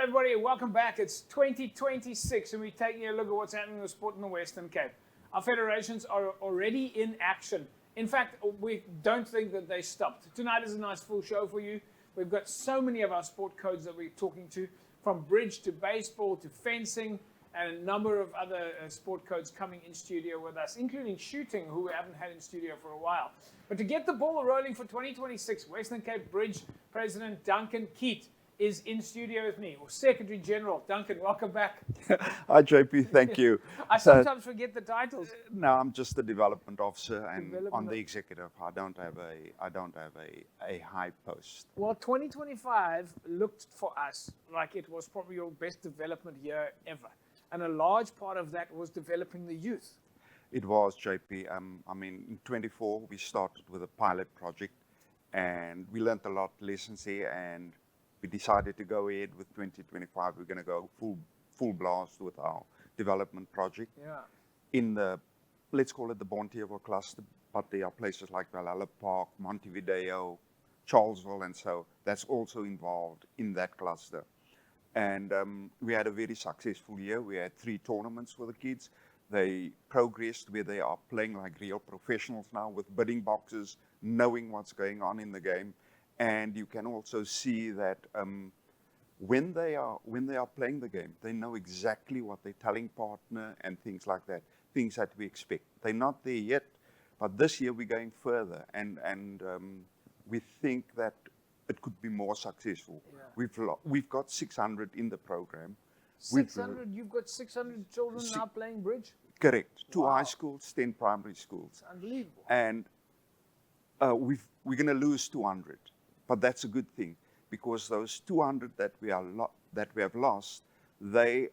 everybody, welcome back. It's 2026 and we're taking a look at what's happening with sport in the Western Cape. Our federations are already in action. In fact, we don't think that they stopped. Tonight is a nice full show for you. We've got so many of our sport codes that we're talking to, from bridge to baseball to fencing, and a number of other sport codes coming in studio with us, including shooting, who we haven't had in studio for a while. But to get the ball rolling for 2026, Western Cape Bridge President Duncan Keat is in studio with me, or Secretary General. Duncan, welcome back. Hi, JP. Thank you. I sometimes forget the titles. No, I'm just the development officer and on the executive. I don't have a high post. Well, 2025 looked for us like it was probably your best development year ever. And a large part of that was developing the youth. It was, JP. In 24, we started with a pilot project and we learned a lot of lessons here, and we decided to go ahead with 2025. We're going to go full blast with our development project. Yeah. In the, let's call it the Bonteheuwel cluster, but there are places like Valhalla Park, Montevideo, Charlesville, and so that's also involved in that cluster. And we had a very successful year. We had 3 tournaments for the kids. They progressed where they are playing like real professionals now, with bidding boxes, knowing what's going on in the game. And you can also see that when they are playing the game, they know exactly what their telling partner and things like that, things that we expect. They're not there yet, but this year we're going further, and we think that it could be more successful. Yeah. We've got 600 in the program. 600? You've got 600 children now playing bridge? Correct. 2 Wow. high schools, 10 primary schools. It's unbelievable. And we're going to lose 200. But that's a good thing, because those 200 that we have lost, they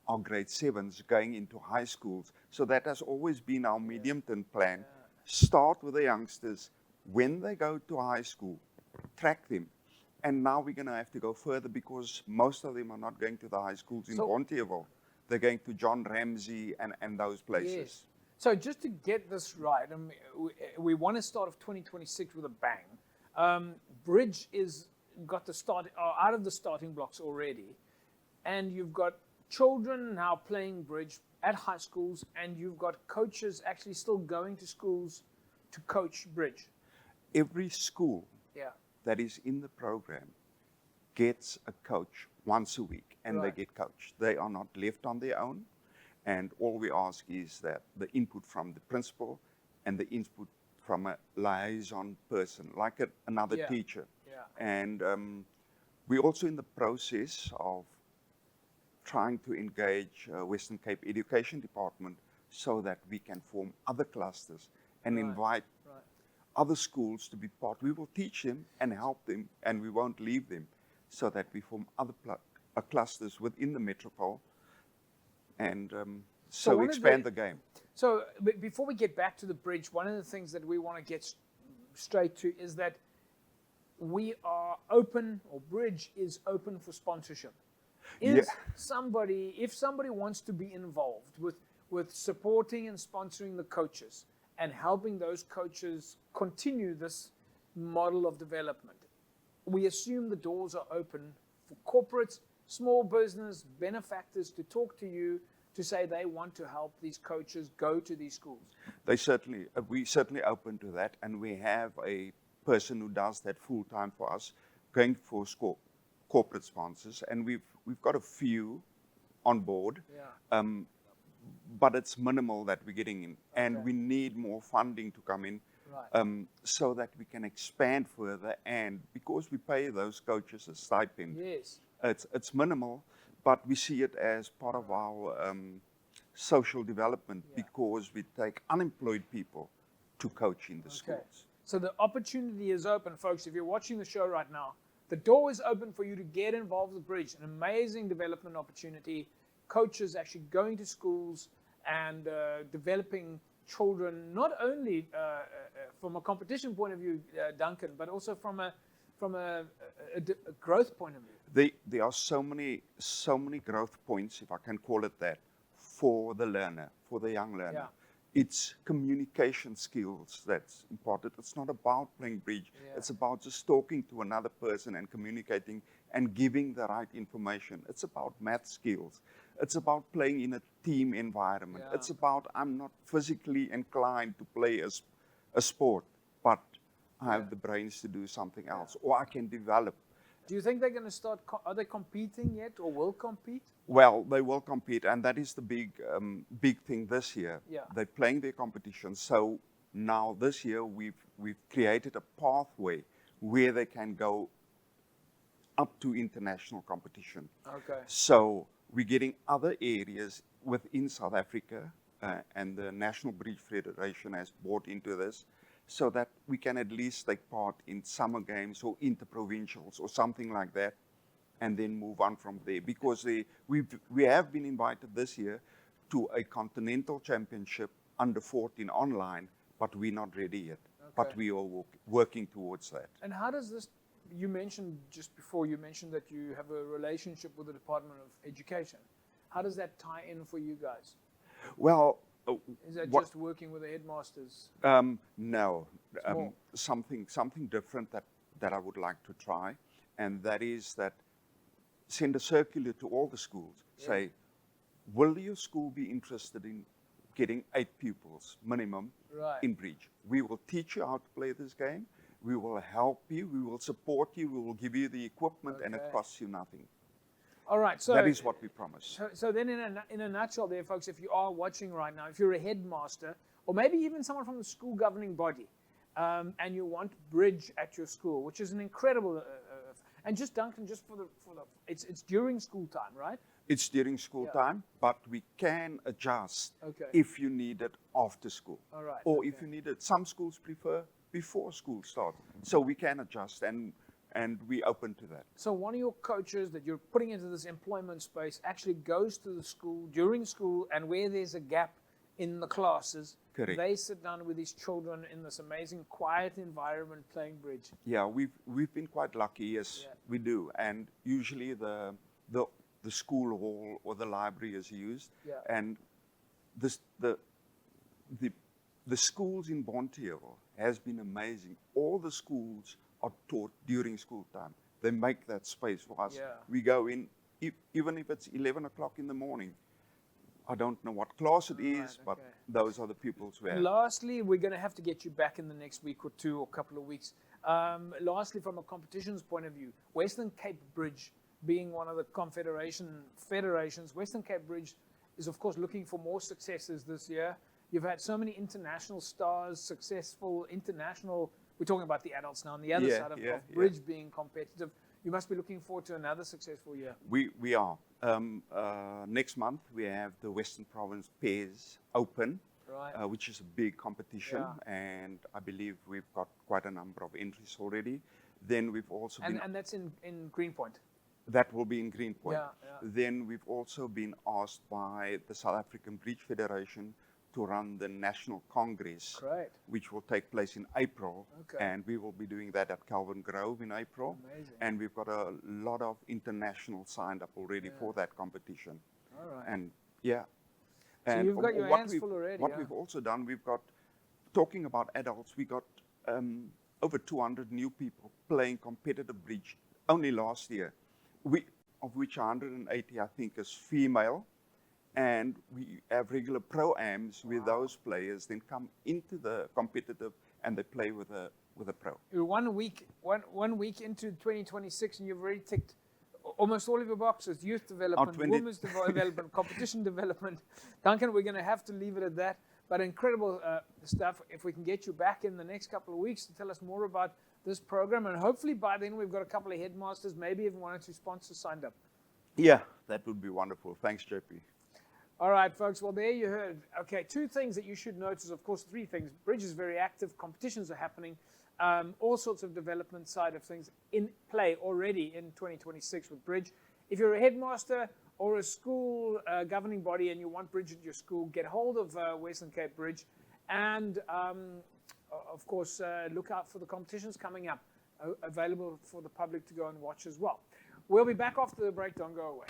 are grade 7s going into high schools. So that has always been our medium-term plan. Yeah. Start with the youngsters. When they go to high school, track them. And now we're going to have to go further, because most of them are not going to the high schools in Bonteheuwel. They're going to John Ramsey and those places. Yes. So just to get this right, we want to start off 2026 with a bang. Bridge is got the start out of the starting blocks already, and you've got children now playing bridge at high schools, and you've got coaches actually still going to schools to coach bridge. Every school that is in the program gets a coach once a week, and they get coached. They are not left on their own, and all we ask is that the input from the principal and the input from a liaison person, like another teacher. Yeah. And we're also in the process of trying to engage Western Cape Education Department so that we can form other clusters and invite other schools to be part. We will teach them and help them, and we won't leave them, so that we form other clusters within the metropole, and so expand the game. So before we get back to the bridge, one of the things that we want to get straight to is that we are open, or bridge is open for sponsorship. If somebody wants to be involved with supporting and sponsoring the coaches and helping those coaches continue this model of development, we assume the doors are open for corporates, small business, benefactors to talk to you, to say they want to help these coaches go to these schools. We certainly open to that, and we have a person who does that full time for us, going for corporate sponsors, and we've got a few on board. Yeah. But it's minimal that we're getting in, and we need more funding to come in, so that we can expand further. And because we pay those coaches a stipend, it's minimal, but we see it as part of our social development, because we take unemployed people to coach in the schools. So the opportunity is open, folks. If you're watching the show right now, the door is open for you to get involved with Bridge. An amazing development opportunity. Coaches actually going to schools and developing children, not only from a competition point of view, Duncan, but also from a growth point of view. There are so many growth points, if I can call it that, for the learner, for the young learner. Yeah. It's communication skills that's important. It's not about playing bridge. Yeah. It's about just talking to another person and communicating and giving the right information. It's about math skills. It's about playing in a team environment. Yeah. It's about I'm not physically inclined to play a sport, but I have the brains to do something else, or I can develop. Do you think they're going to start? Are they competing yet, or will compete? Well, they will compete, and that is the big thing this year. Yeah. They're playing their competition. So now this year we've created a pathway where they can go up to international competition. Okay. So we're getting other areas within South Africa, and the National Bridge Federation has bought into this, so that we can at least take part in summer games or interprovincials or something like that, and then move on from there. Because we have been invited this year to a continental championship under 14 online, but we're not ready yet. Okay. But we are working towards that. And how does this? You mentioned just before. You mentioned that you have a relationship with the Department of Education. How does that tie in for you guys? Well, Is that just working with the headmasters? no, more. something different that I would like to try, and that is that send a circular to all the schools. Say, will your school be interested in getting 8 pupils minimum in bridge? We will teach you how to play this game. We will help you. We will support you. We will give you the equipment, and it costs you nothing. All right, so that is what we promise. So then, in a nutshell, there, folks, if you are watching right now, if you're a headmaster, or maybe even someone from the school governing body, and you want bridge at your school, which is an incredible, and just Duncan, just for the, it's during school time, right? It's during school time, but we can adjust Okay. if you need it after school, All right. or if you need it. Some schools prefer before school starts, so we can adjust, and we open to that. So one of your coaches that you're putting into this employment space actually goes to the school during school, and where there's a gap in the classes, Correct. they sit down with these children in this amazing quiet environment playing bridge. Yeah, we've been quite lucky. Yes, we do, and usually the school hall or the library is used, and the schools in Bonteheuwel has been amazing. All the schools are taught during school time. They make that space for us. Yeah. We go in, even if it's 11 o'clock in the morning. I don't know what class it is, but those are the pupils we have. Lastly, we're going to have to get you back in the next week or two or couple of weeks. Lastly, from a competitions point of view, Western Cape Bridge being one of the federations, Western Cape Bridge is, of course, looking for more successes this year. You've had so many international stars, successful international. We're talking about the adults now, on the other side of bridge being competitive. You must be looking forward to another successful year. We are. Next month, we have the Western Province Pairs Open, which is a big competition, and I believe we've got quite a number of entries already. Then we've also been... And that's in Greenpoint? That will be in Greenpoint. Yeah. Then we've also been asked by the South African Bridge Federation to run the National Congress, which will take place in April, and we will be doing that at Calvin Grove in April. Amazing. And we've got a lot of international signed up already for that competition. All right. And so you've got your hands full already. What we've also done, we've got, talking about adults, we got over 200 new people playing competitive bridge only last year, of which 180 I think is female. And we have regular pro-ams where those players then come into the competitive and they play with a pro. You're 1 week into 2026, and you've already ticked almost all of your boxes: youth development, women's development, competition development. Duncan, we're going to have to leave it at that. But incredible stuff. If we can get you back in the next couple of weeks to tell us more about this program, and hopefully by then we've got a couple of headmasters, maybe even 1 or 2 sponsors signed up. Yeah, that would be wonderful. Thanks, JP. All right, folks. Well, there you heard. Okay, 2 things that you should notice. Of course, 3 things. Bridge is very active. Competitions are happening. All sorts of development side of things in play already in 2026 with Bridge. If you're a headmaster or a school governing body and you want Bridge at your school, get hold of Western Cape Bridge. And, of course, look out for the competitions coming up, available for the public to go and watch as well. We'll be back after the break. Don't go away.